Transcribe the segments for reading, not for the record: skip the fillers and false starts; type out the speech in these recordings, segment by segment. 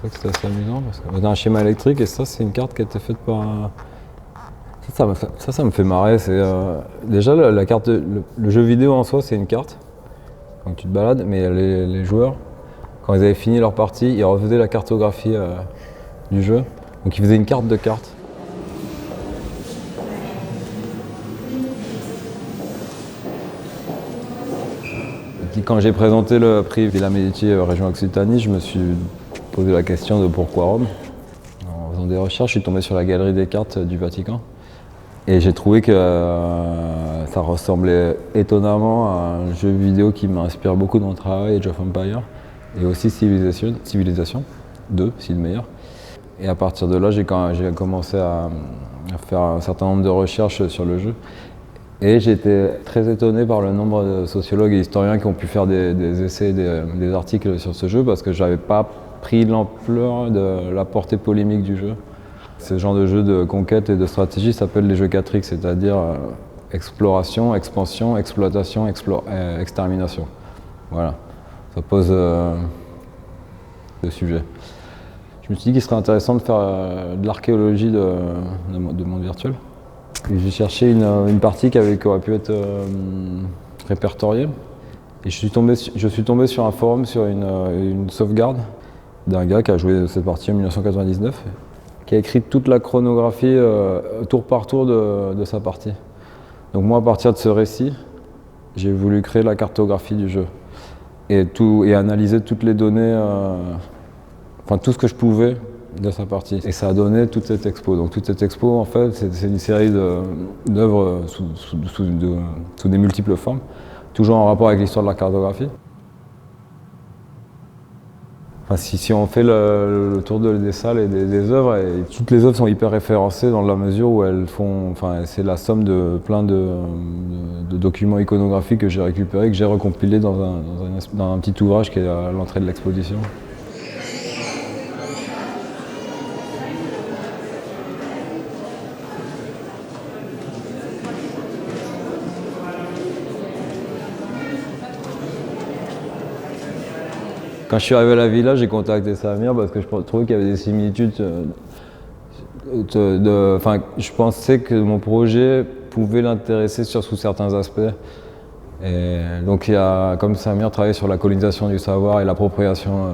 trouvais que c'était assez amusant parce qu'on a un schéma électrique et ça c'est une carte qui a été faite par... Ça me fait marrer. Déjà la carte, le jeu vidéo en soi c'est une carte, donc tu te balades, mais les joueurs, quand ils avaient fini leur partie, ils refaisaient la cartographie du jeu, donc ils faisaient une carte de cartes. Quand j'ai présenté le prix Villa Medici région Occitanie, je me suis posé la question de pourquoi Rome. En faisant des recherches, je suis tombé sur la galerie des cartes du Vatican et j'ai trouvé que ça ressemblait étonnamment à un jeu vidéo qui m'inspire beaucoup dans mon travail, Age of Empires, et aussi Civilization 2, si le meilleur. Et à partir de là, j'ai commencé à faire un certain nombre de recherches sur le jeu. Et j'ai été très étonné par le nombre de sociologues et historiens qui ont pu faire des essais, des articles sur ce jeu, parce que je n'avais pas pris l'ampleur de la portée polémique du jeu. Ce genre de jeu de conquête et de stratégie s'appelle les jeux 4X, c'est-à-dire exploration, expansion, exploitation, extermination. Voilà, ça pose le sujet. Je me suis dit qu'il serait intéressant de faire de l'archéologie de monde virtuel. J'ai cherché une partie qui aurait pu être répertoriée. Et je suis tombé sur un forum, sur une sauvegarde d'un gars qui a joué cette partie en 1999, qui a écrit toute la chronographie tour par tour de sa partie. Donc moi, à partir de ce récit, j'ai voulu créer la cartographie du jeu et analyser toutes les données, enfin tout ce que je pouvais de sa partie. Et ça a donné toute cette expo. Donc toute cette expo, en fait, c'est une série d'œuvres sous des multiples formes, toujours en rapport avec l'histoire de la cartographie. Enfin, si on fait le tour des salles et des œuvres, et toutes les œuvres sont hyper référencées dans la mesure où elles font... Enfin, c'est la somme de plein de documents iconographiques que j'ai récupérés, que j'ai recompilés dans un petit ouvrage qui est à l'entrée de l'exposition. Quand je suis arrivé à la villa, j'ai contacté Samir parce que je trouvais qu'il y avait des similitudes. Je pensais que mon projet pouvait l'intéresser sous certains aspects. Et donc, comme Samir travaillait sur la colonisation du savoir et l'appropriation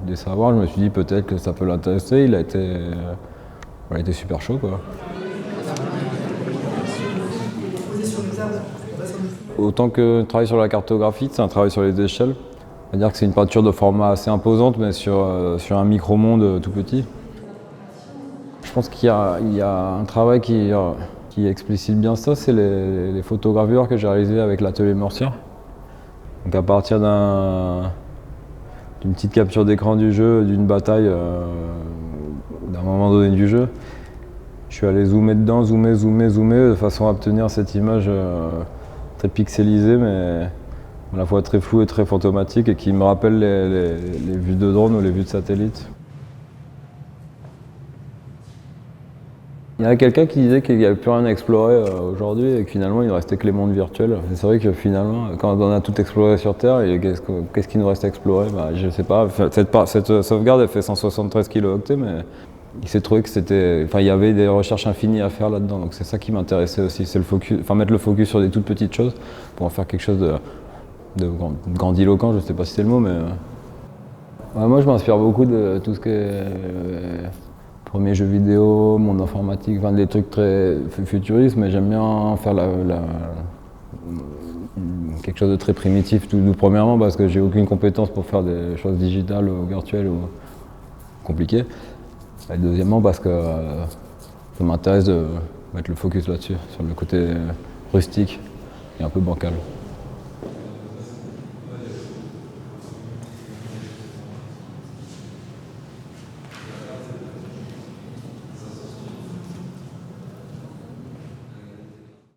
du savoir, je me suis dit peut-être que ça peut l'intéresser. Il a été super chaud, quoi. Autant que travailler sur la cartographie, c'est un travail sur les échelles. C'est-à-dire que c'est une peinture de format assez imposante, mais sur un micro-monde tout petit. Je pense qu'il y a un travail qui explicite bien ça, c'est les photogravures que j'ai réalisées avec l'atelier Mortier. Donc à partir d'une petite capture d'écran du jeu, d'une bataille, d'un moment donné du jeu, je suis allé zoomer dedans, zoomer, de façon à obtenir cette image très pixelisée, mais à la fois très floue et très fantomatique, et qui me rappelle les vues de drone ou les vues de satellite. Il y a quelqu'un qui disait qu'il n'y avait plus rien à explorer aujourd'hui et que finalement il ne restait que les mondes virtuels. C'est vrai que finalement, quand on a tout exploré sur Terre, qu'est-ce qu'il nous reste à explorer? Je ne sais pas. Cette sauvegarde elle fait 173 kilooctets, mais il s'est trouvé que il y avait des recherches infinies à faire là-dedans. Donc c'est ça qui m'intéressait aussi, c'est mettre le focus sur des toutes petites choses pour en faire quelque chose de grandiloquent, je ne sais pas si c'est le mot, mais... moi je m'inspire beaucoup de tout ce qui est premier jeu vidéo, monde informatique, enfin des trucs très futuristes, mais j'aime bien faire quelque chose de très primitif, tout premièrement parce que j'ai aucune compétence pour faire des choses digitales ou virtuelles ou compliquées. Et deuxièmement parce que ça m'intéresse de mettre le focus là-dessus, sur le côté rustique et un peu bancal.